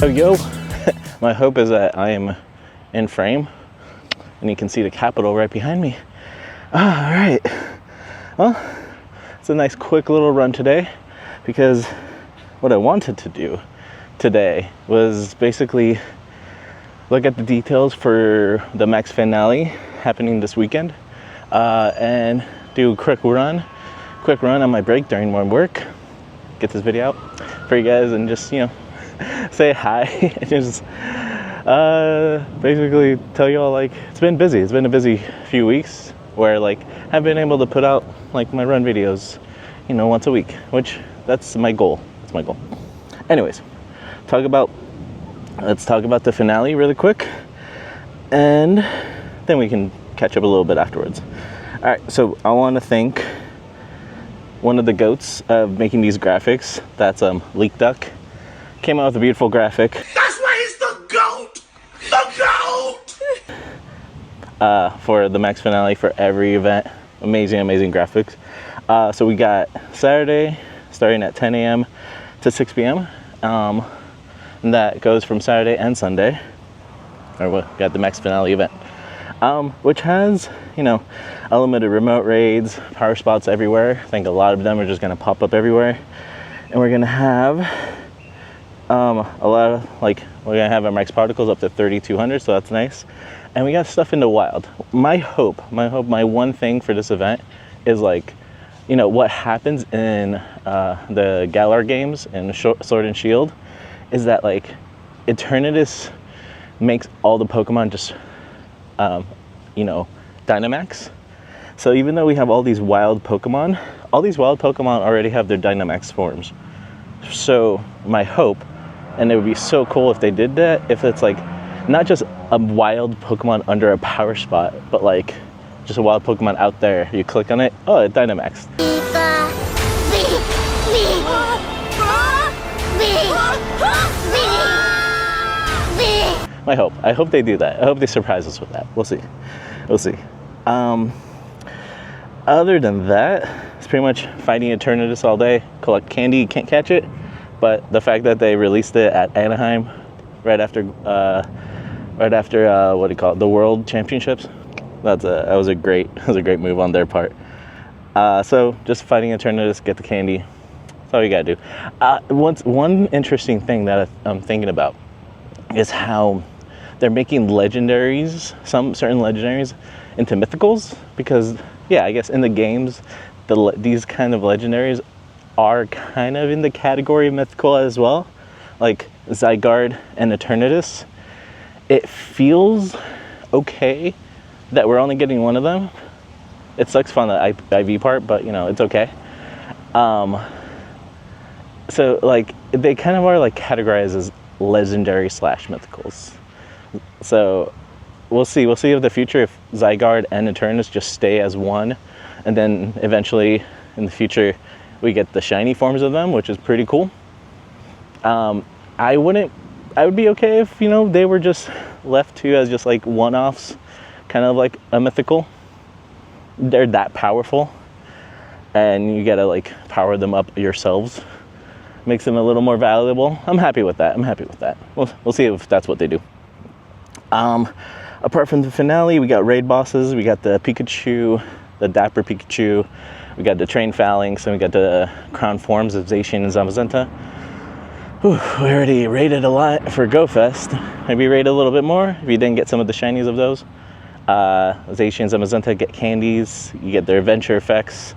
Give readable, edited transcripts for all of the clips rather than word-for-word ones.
Oh, yo, my hope is that I am in frame and you can see the Capitol right behind me. All right, well, it's a nice quick little run today because what I wanted to do today was basically look at the details for the Max finale happening this weekend and do a quick run on my break during my work, get this video out for you guys and just, you know, say hi and just basically tell you all, like, it's been busy. It's been a busy few weeks where, like, I've been able to put out, like, my run videos, you know, once a week, which that's my goal. That's my goal. Anyways, let's talk about the finale really quick, and then we can catch up a little bit afterwards. All right, so I want to thank one of the goats of making these graphics. That's Leekduck. Came out with a beautiful graphic. That's why he's the GOAT! The GOAT! For the Max finale for every event. Amazing graphics. So we got Saturday starting at 10 a.m. to 6 p.m. And that goes from Saturday and Sunday. Or we got the Max finale event. Which has, you know, unlimited remote raids, power spots everywhere. I think a lot of them are just gonna pop up everywhere. And we're gonna have a lot of, like, we're gonna have our max particles up to 3,200, so that's nice. And we got stuff in the wild. My one thing for this event is, like, you know, what happens in the Galar games and Sword and Shield is that, like, Eternatus makes all the Pokemon just, you know, Dynamax. So even though we have all these wild Pokemon already have their Dynamax forms. So my hope, and it would be so cool if they did that, if it's, like, not just a wild Pokemon under a power spot, but, like, just a wild Pokemon out there. You click on it, oh, it Dynamax. My hope. I hope they do that. I hope they surprise us with that. We'll see. Other than that, it's pretty much fighting Eternatus all day. Collect candy. You can't catch it, but the fact that they released it at Anaheim right after what do you call it, the World Championships, that was a great move on their part. So just fighting Eternatus, get the candy. That's all you gotta do. One interesting thing that I'm thinking about is how they're making legendaries, some certain legendaries, into mythicals, because, yeah, I guess in the games, these kind of legendaries are kind of in the category of mythical as well, like Zygarde and Eternatus. It feels okay that we're only getting one of them. It sucks on the IV part, but, you know, it's okay. So, like, they kind of are, like, categorized as legendary / mythicals. So we'll see if the future, if Zygarde and Eternatus just stay as one, and then eventually in the future we get the shiny forms of them, which is pretty cool. I would be okay if, you know, they were just left to as just, like, one-offs, kind of like a mythical. They're that powerful, and you gotta, like, power them up yourselves. Makes them a little more valuable. I'm happy with that. We'll see if that's what they do. Apart from the finale, we got raid bosses. We got the Pikachu, the Dapper Pikachu. We got the trained Phalanx, and we got the crown forms of Zacian and Zamazenta. Whew, we already raided a lot for GoFest. Maybe raid a little bit more if you didn't get some of the shinies of those. Zacian and Zamazenta get candies. You get their adventure effects,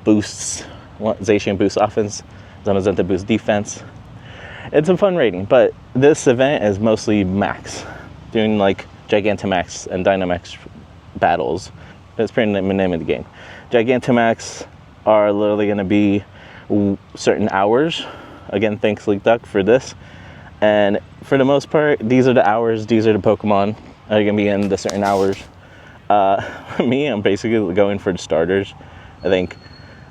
boosts. Zacian boosts offense, Zamazenta boosts defense. It's a fun raiding, but this event is mostly max, doing, like, Gigantamax and Dynamax battles. That's pretty much the name of the game. Gigantamax are literally going to be certain hours. Again, thanks Leekduck for this. And for the most part, these are the hours, these are the Pokemon that are going to be in the certain hours. For me, I'm basically going for the starters. I think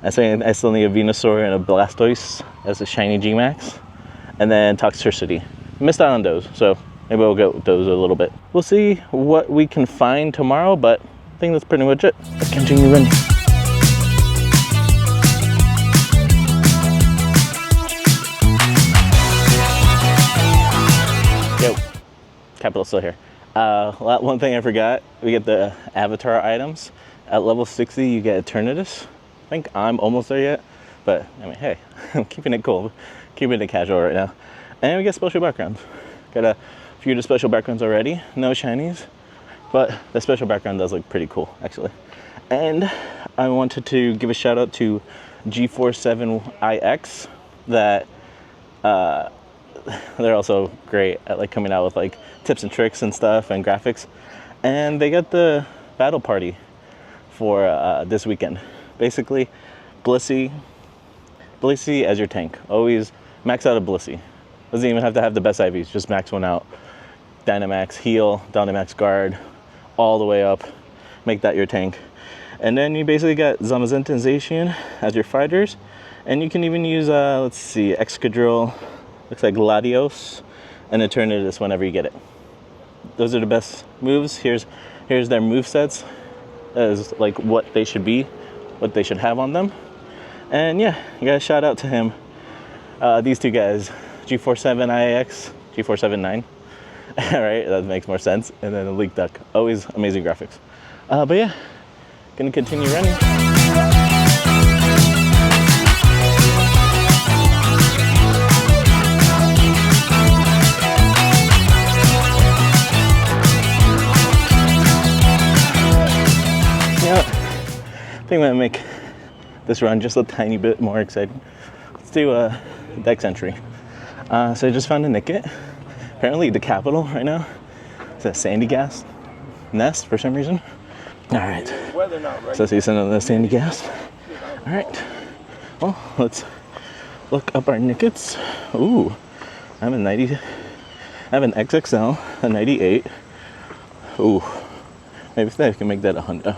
I still need a Venusaur and a Blastoise as a shiny G-Max. And then Toxtricity. Missed out on those, so maybe we'll go with those a little bit. We'll see what we can find tomorrow, but I think that's pretty much it. Let's continue running. capital's still here. One thing I forgot, we get the avatar items. At level 60, you get Eternatus. I think I'm almost there yet, but I mean, hey, I'm keeping it cool, keeping it casual right now. And we get special backgrounds. Got a few of the special backgrounds already, no shinies, but the special background does look pretty cool, actually. And I wanted to give a shout out to G47IX, that they're also great at like coming out with like tips and tricks and stuff and graphics. And they got the battle party for this weekend. Basically, Blissey as your tank. Always max out a Blissey. Doesn't even have to have the best IVs, just max one out. Dynamax heal, Dynamax guard, all the way up. Make that your tank. And then you basically got Zamazenta and Zacian as your fighters. And you can even use, let's see, Excadrill, looks like Gladios, and Eternatus whenever you get it. Those are the best moves. Here's their move sets, as like what they should be, what they should have on them. And yeah, you gotta shout out to him. These two guys, G47IX, G47IX. All right, that makes more sense. And then the Leekduck, always amazing graphics. But yeah, gonna continue running. I think I'm gonna make this run just a tiny bit more exciting. Let's do a Dex Entry. So I just found a Nickit. Apparently the capital right now is a sandy gas nest for some reason. All right, so I see some of the sandy gas. All right, well, let's look up our Nickits. Ooh, I have an XXL, a 98. Ooh, maybe I can make that a Honda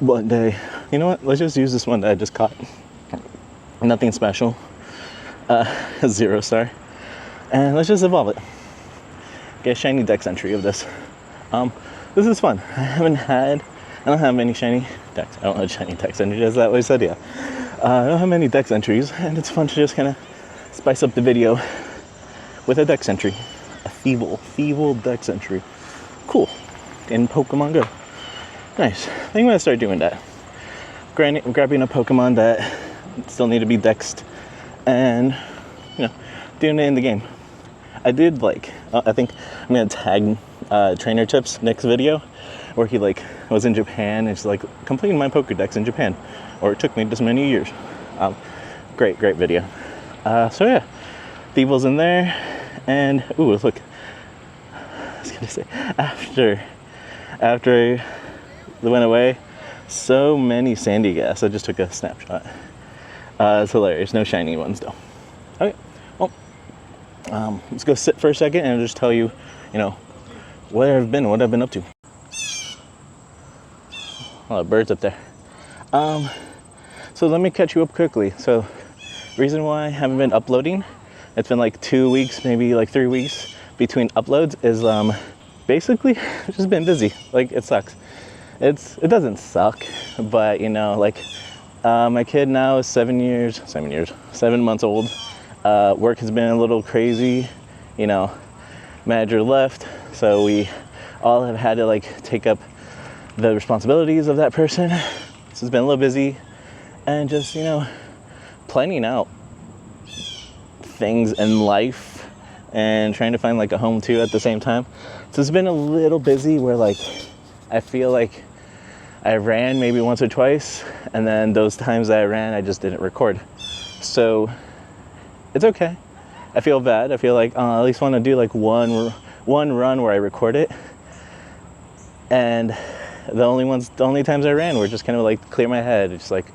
one day. You know what? Let's just use this one that I just caught. Nothing special. 0 star. And let's just evolve it. Get a shiny Dex Entry of this. This is fun. I don't have many shiny Dex. I don't have shiny Dex Entries, as that way said, yeah. I don't have many Dex Entries, and it's fun to just kind of spice up the video with a Dex Entry. A feeble Dex Entry. Cool. In Pokemon Go. Nice. I think I'm gonna start doing that. Grabbing a Pokemon that still need to be dexed and, you know, doing it in the game. I did like, I think I'm gonna tag Trainer Tips next video where he like was in Japan and just like completing my Pokedex in Japan, or it took me this many years. Great video. So yeah, Thievul's in there, and ooh, look. I was gonna say after they went away, so many sandy gas. I just took a snapshot. It's hilarious. No shiny ones though. Okay, well, let's go sit for a second and I'll just tell you, you know, what I've been up to. A lot of birds up there. So let me catch you up quickly. So, reason why I haven't been uploading, it's been like 2 weeks, maybe like 3 weeks between uploads, is basically I've just been busy. Like, it sucks. It doesn't suck, but you know, like my kid now is 7 months old. Work has been a little crazy, you know, manager left, so we all have had to like take up the responsibilities of that person. So it's been a little busy, and just, you know, planning out things in life and trying to find like a home too at the same time. So it's been a little busy where like I feel like I ran maybe once or twice, and then those times that I ran, I just didn't record. So it's okay. I feel bad. I feel like I at least want to do like one run where I record it. And the only times I ran were just kind of like clear my head, just like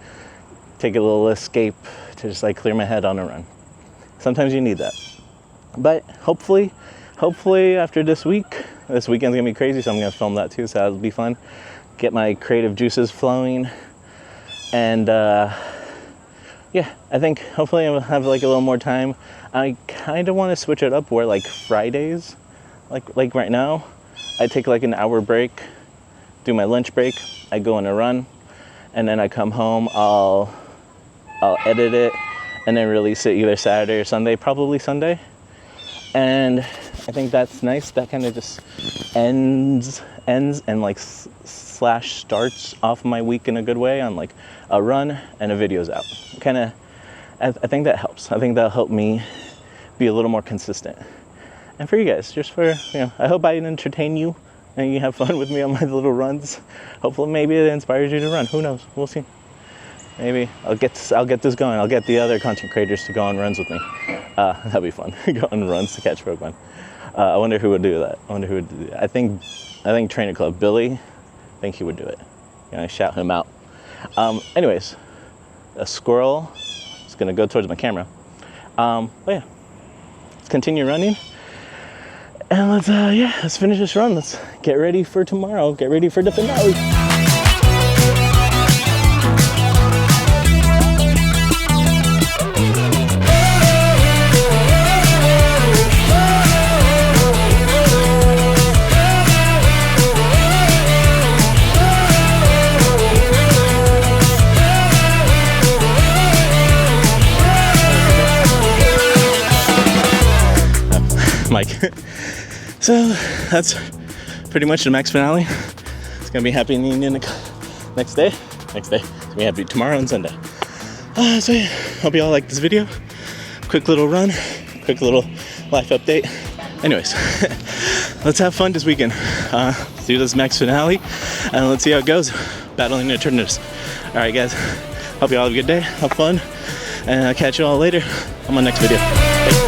take a little escape to just like clear my head on a run. Sometimes you need that. But hopefully after this weekend's gonna be crazy, so I'm gonna film that too, so that'll be fun. Get my creative juices flowing, and yeah, I think hopefully I'll have like a little more time. I kind of want to switch it up where like Fridays, like right now, I take like an hour break, do my lunch break, I go on a run, and then I come home, I'll edit it, and then release it either Saturday or Sunday, probably Sunday. And I think that's nice. That kind of just ends and like slash starts off my week in a good way on like a run and a video's out. Kind of, I think that helps. I think that'll help me be a little more consistent. And for you guys, just for, you know, I hope I entertain you and you have fun with me on my little runs. Hopefully maybe it inspires you to run. Who knows? We'll see. Maybe I'll get this going. I'll get the other content creators to go on runs with me. That'd be fun. Go on runs to catch Pokemon. I wonder who would do that. I think Trainer Club Billy, I think he would do it. You know, shout him out. Anyways, a squirrel is gonna go towards my camera. But yeah, let's continue running. And let's finish this run. Let's get ready for tomorrow. Get ready for the finale. Mike. So that's pretty much the max finale. It's gonna be happening in the next day. It's gonna be happy tomorrow and Sunday. So yeah, hope you all like this video. Quick little run, quick little life update. Anyways, let's have fun this weekend. Let's do this max finale and let's see how it goes. Battling Eternatus. All right, guys. Hope you all have a good day. Have fun, and I'll catch you all later on my next video. Bye.